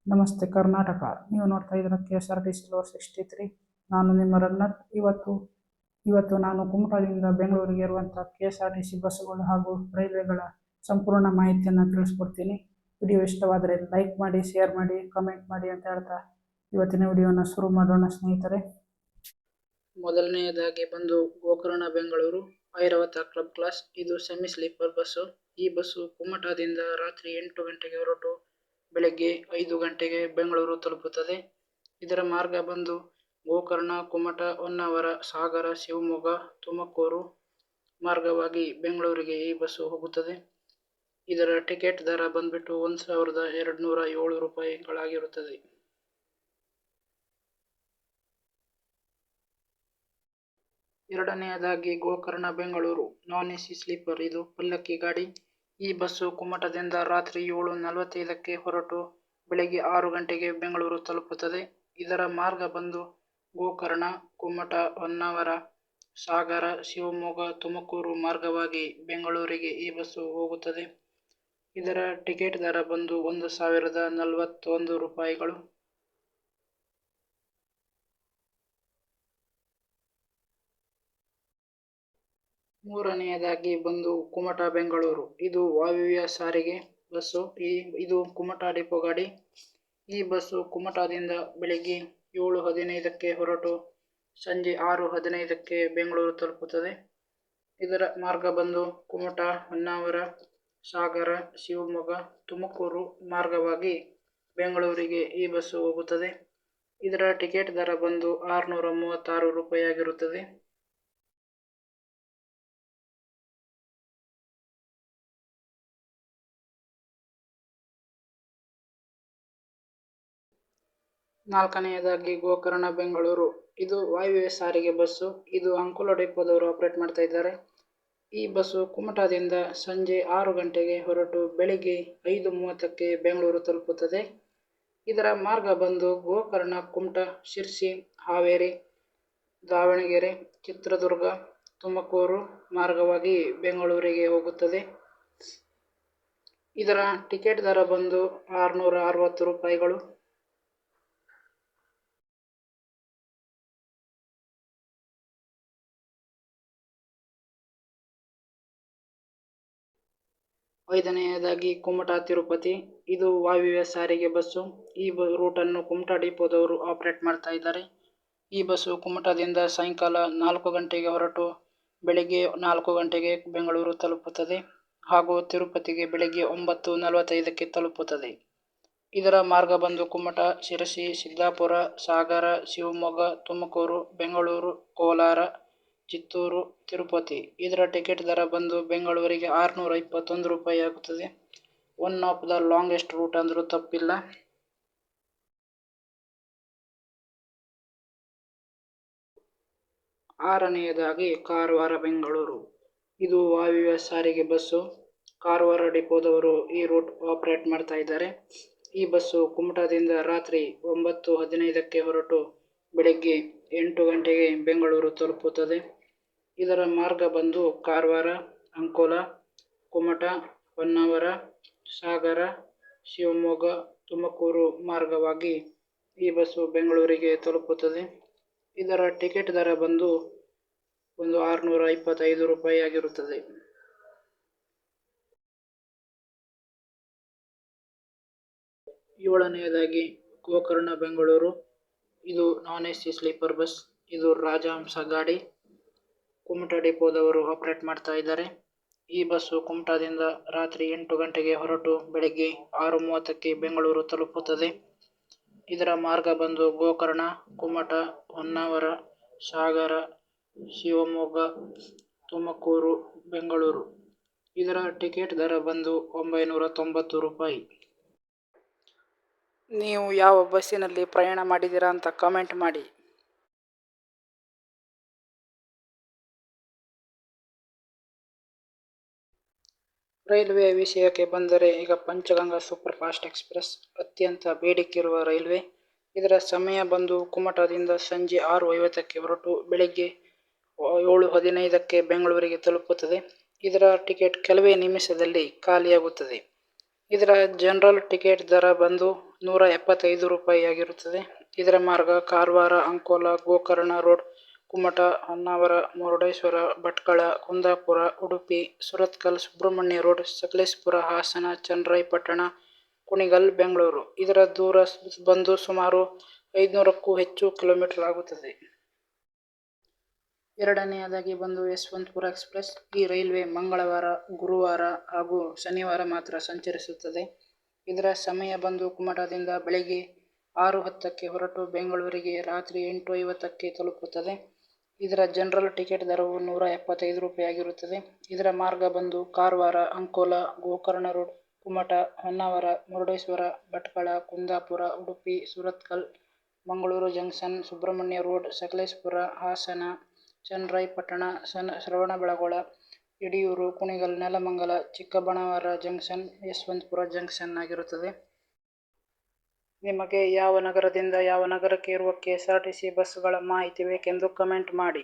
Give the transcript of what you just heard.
ನಮಸ್ತೆ ಕರ್ನಾಟಕ. ನೀವು ನೋಡ್ತಾ ಇದ್ದೀರ KSRTC ಲೋವರ್ 63. ನಾನು ನಿಮ್ಮ ರನ್ನರ್. ಇವತ್ತು ನಾನು ಕುಮಟಾದಿಂದ ಬೆಂಗಳೂರಿಗೆ ಇರುವಂಥ KSRTC ಬಸ್ಸುಗಳು ಹಾಗೂ ರೈಲ್ವೆಗಳ ಸಂಪೂರ್ಣ ಮಾಹಿತಿಯನ್ನು ತಿಳಿಸ್ಕೊಡ್ತೀನಿ. ವಿಡಿಯೋ ಇಷ್ಟವಾದರೆ ಲೈಕ್ ಮಾಡಿ, ಶೇರ್ ಮಾಡಿ, ಕಮೆಂಟ್ ಮಾಡಿ ಅಂತ ಹೇಳ್ತಾ ಇವತ್ತಿನ ವಿಡಿಯೋನ ಶುರು ಮಾಡೋಣ ಸ್ನೇಹಿತರೆ. ಮೊದಲನೆಯದಾಗಿ ಬಂದು ಗೋಕರ್ಣ ಬೆಂಗಳೂರು ಐರಾವತ ಕ್ಲಬ್ ಕ್ಲಾಸ್. ಇದು ಸೆಮಿ ಸ್ಲೀಪರ್ ಬಸ್ಸು. ಈ ಬಸ್ಸು ಕುಮಟಾದಿಂದ ರಾತ್ರಿ 8 ಗಂಟೆಗೆ ಹೊರಟು ಬೆಳಗ್ಗೆ 5 ಗಂಟೆಗೆ ಬೆಂಗಳೂರು ತಲುಪುತ್ತದೆ. ಇದರ ಮಾರ್ಗ ಬಂದು ಗೋಕರ್ಣ, ಕುಮಟ, ಹೊನ್ನಾವರ, ಸಾಗರ, ಶಿವಮೊಗ್ಗ, ತುಮಕೂರು ಮಾರ್ಗವಾಗಿ ಬೆಂಗಳೂರಿಗೆ ಈ ಬಸ್ಸು ಹೋಗುತ್ತದೆ. ಇದರ ಟಿಕೆಟ್ ದರ ಬಂದ್ಬಿಟ್ಟು 1207 ರೂಪಾಯಿಗಳಾಗಿರುತ್ತದೆ. ಎರಡನೆಯದಾಗಿ ಗೋಕರ್ಣ ಬೆಂಗಳೂರು ನಾನ್ AC ಸ್ಲೀಪರ್. ಇದು ಪಲ್ಲಕ್ಕಿ ಗಾಡಿ. ಈ ಬಸ್ಸು ಕುಮಟದಿಂದ ರಾತ್ರಿ 7:45ಕ್ಕೆ ಹೊರಟು ಬೆಳಗ್ಗೆ 6 ಗಂಟೆಗೆ ಬೆಂಗಳೂರು ತಲುಪುತ್ತದೆ. ಇದರ ಮಾರ್ಗ ಬಂದು ಗೋಕರ್ಣ, ಕುಮಟ, ಹೊನ್ನಾವರ, ಸಾಗರ, ಶಿವಮೊಗ್ಗ, ತುಮಕೂರು ಮಾರ್ಗವಾಗಿ ಬೆಂಗಳೂರಿಗೆ ಈ ಬಸ್ಸು ಹೋಗುತ್ತದೆ. ಇದರ ಟಿಕೆಟ್ ದರ ಬಂದು 1041 ರೂಪಾಯಿಗಳು. ಮೂರನೆಯದಾಗಿ ಬಂದು ಕುಮಟ ಬೆಂಗಳೂರು. ಇದು ವಾಯುವ್ಯ ಸಾರಿಗೆ ಬಸ್ಸು. ಇದು ಕುಮಟ ಡಿಪೋ ಗಾಡಿ. ಈ ಬಸ್ಸು ಕುಮಟದಿಂದ ಬೆಳಿಗ್ಗೆ 7:15ಕ್ಕೆ ಹೊರಟು ಸಂಜೆ 6:15ಕ್ಕೆ ಬೆಂಗಳೂರು ತಲುಪುತ್ತದೆ. ಇದರ ಮಾರ್ಗ ಬಂದು ಕುಮಟ, ಹೊನ್ನಾವರ, ಸಾಗರ, ಶಿವಮೊಗ್ಗ, ತುಮಕೂರು ಮಾರ್ಗವಾಗಿ ಬೆಂಗಳೂರಿಗೆ ಈ ಬಸ್ಸು ಹೋಗುತ್ತದೆ. ಇದರ ಟಿಕೆಟ್ ದರ ಬಂದು 636 ರೂಪಾಯಿಯಾಗಿರುತ್ತದೆ. ನಾಲ್ಕನೆಯದಾಗಿ ಗೋಕರ್ಣ ಬೆಂಗಳೂರು. ಇದು ವಾಯುವ್ಯ ಸಾರಿಗೆ ಬಸ್ಸು. ಇದು ಅಂಕೋಲ ಡಿಪೋದವರು ಆಪರೇಟ್ ಮಾಡ್ತಾ ಇದ್ದಾರೆ. ಈ ಬಸ್ಸು ಕುಮಟಾದಿಂದ ಸಂಜೆ 6 ಗಂಟೆಗೆ ಹೊರಟು ಬೆಳಿಗ್ಗೆ 5:30ಕ್ಕೆ ಬೆಂಗಳೂರು ತಲುಪುತ್ತದೆ. ಇದರ ಮಾರ್ಗ ಬಂದು ಗೋಕರ್ಣ, ಕುಮಟ, ಶಿರ್ಸಿ, ಹಾವೇರಿ, ದಾವಣಗೆರೆ, ಚಿತ್ರದುರ್ಗ, ತುಮಕೂರು ಮಾರ್ಗವಾಗಿ ಬೆಂಗಳೂರಿಗೆ ಹೋಗುತ್ತದೆ. ಇದರ ಟಿಕೆಟ್ ದರ ಬಂದು 660 ರೂಪಾಯಿಗಳು. ಐದನೆಯದಾಗಿ ಕುಮಟ ತಿರುಪತಿ. ಇದು ವಾಯುವ್ಯ ಸಾರಿಗೆ ಬಸ್ಸು. ಈ ರೂಟನ್ನು ಕುಮಟ ಡಿಪೋದವರು ಆಪರೇಟ್ ಮಾಡ್ತಾ ಇದ್ದಾರೆ. ಈ ಬಸ್ಸು ಕುಮಟದಿಂದ ಸಾಯಂಕಾಲ 4 ಗಂಟೆಗೆ ಹೊರಟು ಬೆಳಗ್ಗೆ 4 ಗಂಟೆಗೆ ಬೆಂಗಳೂರು ತಲುಪುತ್ತದೆ ಹಾಗೂ ತಿರುಪತಿಗೆ ಬೆಳಗ್ಗೆ 9:45ಕ್ಕೆ ತಲುಪುತ್ತದೆ. ಇದರ ಮಾರ್ಗ ಬಂದು ಕುಮಟ, ಶಿರಸಿ, ಸಿದ್ದಾಪುರ, ಸಾಗರ, ಶಿವಮೊಗ್ಗ, ತುಮಕೂರು, ಬೆಂಗಳೂರು, ಕೋಲಾರ, ಚಿತ್ತೂರು, ತಿರುಪತಿ. ಇದರ ಟಿಕೆಟ್ ದರ ಬಂದು ಬೆಂಗಳೂರಿಗೆ 621 ರೂಪಾಯಿ ಆಗುತ್ತದೆ. One of the longest route ಅಂದರೂ ತಪ್ಪಿಲ್ಲ. ಆರನೆಯದಾಗಿ ಕಾರವಾರ ಬೆಂಗಳೂರು. ಇದು ವಾಯುವ್ಯ ಸಾರಿಗೆ ಬಸ್ಸು. ಕಾರವಾರ ಡಿಪೋದವರು ಈ ರೂಟ್ ಆಪರೇಟ್ ಮಾಡ್ತಾ ಇದ್ದಾರೆ. ಈ ಬಸ್ಸು ಕುಮಟದಿಂದ ರಾತ್ರಿ 9:15ಕ್ಕೆ ಹೊರಟು ಬೆಳಗ್ಗೆ 8 ಗಂಟೆಗೆ ಬೆಂಗಳೂರು ತಲುಪುತ್ತದೆ. ಇದರ ಮಾರ್ಗ ಬಂದು ಕಾರವಾರ, ಅಂಕೋಲ, ಕುಮಟ, ಹೊನ್ನಾವರ, ಸಾಗರ, ಶಿವಮೊಗ್ಗ, ತುಮಕೂರು ಮಾರ್ಗವಾಗಿ ಈ ಬಸ್ಸು ಬೆಂಗಳೂರಿಗೆ ತಲುಪುತ್ತದೆ. ಇದರ ಟಿಕೆಟ್ ದರ ಬಂದು 625 ರೂಪಾಯಿ ಆಗಿರುತ್ತದೆ. ಏಳನೆಯದಾಗಿ ಗೋಕರ್ಣ ಬೆಂಗಳೂರು. ಇದು ನಾನ್ AC ಸ್ಲೀಪರ್ ಬಸ್. ಇದು ರಾಜಹಂಸ ಗಾಡಿ. ಕುಮಟ ಡಿಪೋದವರು ಆಪರೇಟ್ ಮಾಡ್ತಾ ಇದ್ದಾರೆ. ಈ ಬಸ್ಸು ಕುಮಟದಿಂದ ರಾತ್ರಿ 8 ಗಂಟೆಗೆ ಹೊರಟು ಬೆಳಗ್ಗೆ 6:30ಕ್ಕೆ ಬೆಂಗಳೂರು ತಲುಪುತ್ತದೆ. ಇದರ ಮಾರ್ಗ ಬಂದು ಗೋಕರ್ಣ, ಕುಮಟ, ಹೊನ್ನಾವರ, ಸಾಗರ, ಶಿವಮೊಗ್ಗ, ತುಮಕೂರು, ಬೆಂಗಳೂರು. ಇದರ ಟಿಕೆಟ್ ದರ ಬಂದು 990 ರೂಪಾಯಿ. ನೀವು ಯಾವ ಬಸ್ಸಿನಲ್ಲಿ ಪ್ರಯಾಣ ಮಾಡಿದ್ದೀರಾ ಅಂತ ಕಾಮೆಂಟ್ ಮಾಡಿ. ರೈಲ್ವೆ ವಿಷಯಕ್ಕೆ ಬಂದರೆ ಈಗ ಪಂಚಗಂಗಾ ಸೂಪರ್ ಫಾಸ್ಟ್ ಎಕ್ಸ್ಪ್ರೆಸ್ ಅತ್ಯಂತ ಬೇಡಿಕೆಯಿರುವ ರೈಲ್ವೆ. ಇದರ ಸಮಯ ಬಂದು ಕುಮಟದಿಂದ ಸಂಜೆ 6:50ಕ್ಕೆ ಹೊರಟು ಬೆಳಗ್ಗೆ 7:15ಕ್ಕೆ ಬೆಂಗಳೂರಿಗೆ ತಲುಪುತ್ತದೆ. ಇದರ ಟಿಕೆಟ್ ಕೆಲವೇ ನಿಮಿಷದಲ್ಲಿ ಖಾಲಿಯಾಗುತ್ತದೆ. ಇದರ ಜನರಲ್ ಟಿಕೆಟ್ ದರ ಬಂದು 175 ರೂಪಾಯಿ ಆಗಿರುತ್ತದೆ. ಇದರ ಮಾರ್ಗ ಕಾರವಾರ, ಅಂಕೋಲ, ಗೋಕರ್ಣ ರೋಡ್, ಕುಮಟಾ, ಹೊನ್ನಾವರ, ಮುರುಡೇಶ್ವರ, ಭಟ್ಕಳ, ಕುಂದಾಪುರ, ಉಡುಪಿ, ಸುರತ್ಕಲ್, ಸುಬ್ರಹ್ಮಣ್ಯ ರೋಡ್, ಸಕಲೇಶಪುರ, ಹಾಸನ, ಚನ್ನರಾಯಪಟ್ಟಣ, ಕುಣಿಗಲ್, ಬೆಂಗಳೂರು. ಇದರ ದೂರ ಬಂದು ಸುಮಾರು 500ಕ್ಕೂ ಹೆಚ್ಚು ಕಿಲೋಮೀಟರ್ ಆಗುತ್ತದೆ. ಎರಡನೆಯದಾಗಿ ಬಂದು ಯಶವಂತಪುರ ಎಕ್ಸ್ಪ್ರೆಸ್. ಈ ರೈಲ್ವೆ ಮಂಗಳವಾರ, ಗುರುವಾರ ಹಾಗೂ ಶನಿವಾರ ಮಾತ್ರ ಸಂಚರಿಸುತ್ತದೆ. ಇದರ ಸಮಯ ಬಂದು ಕುಮಟಾದಿಂದ ಬೆಳಿಗ್ಗೆ 6:10ಕ್ಕೆ ಹೊರಟು ಬೆಂಗಳೂರಿಗೆ ರಾತ್ರಿ 8:50ಕ್ಕೆ ತಲುಪುತ್ತದೆ. ಇದರ ಜನರಲ್ ಟಿಕೆಟ್ ದರವು 175 ರೂಪಾಯಿ ಆಗಿರುತ್ತದೆ. ಇದರ ಮಾರ್ಗ ಬಂದು Karwar, Ankola, Gokarna road, Kumta, Honnavar, Murudeshwar, Bhatkal, Kundapura, Udupi, Surathkal, Mangaluru junction, Subrahmanya road, Sakleshpur, Hassan, Channarayapatna, Shravanabelagola, Yediyur, Kunigal, Nelamangala, Chikkabanavara junction, Yeshwanthpur junction ಆಗಿರುತ್ತದೆ. ನಿಮಗೆ ಯಾವ ನಗರದಿಂದ ಯಾವ ನಗರಕ್ಕೆ ಇರುವ KSRTC ಬಸ್ಸುಗಳ ಮಾಹಿತಿ ಬೇಕೆಂದು ಕಮೆಂಟ್ ಮಾಡಿ.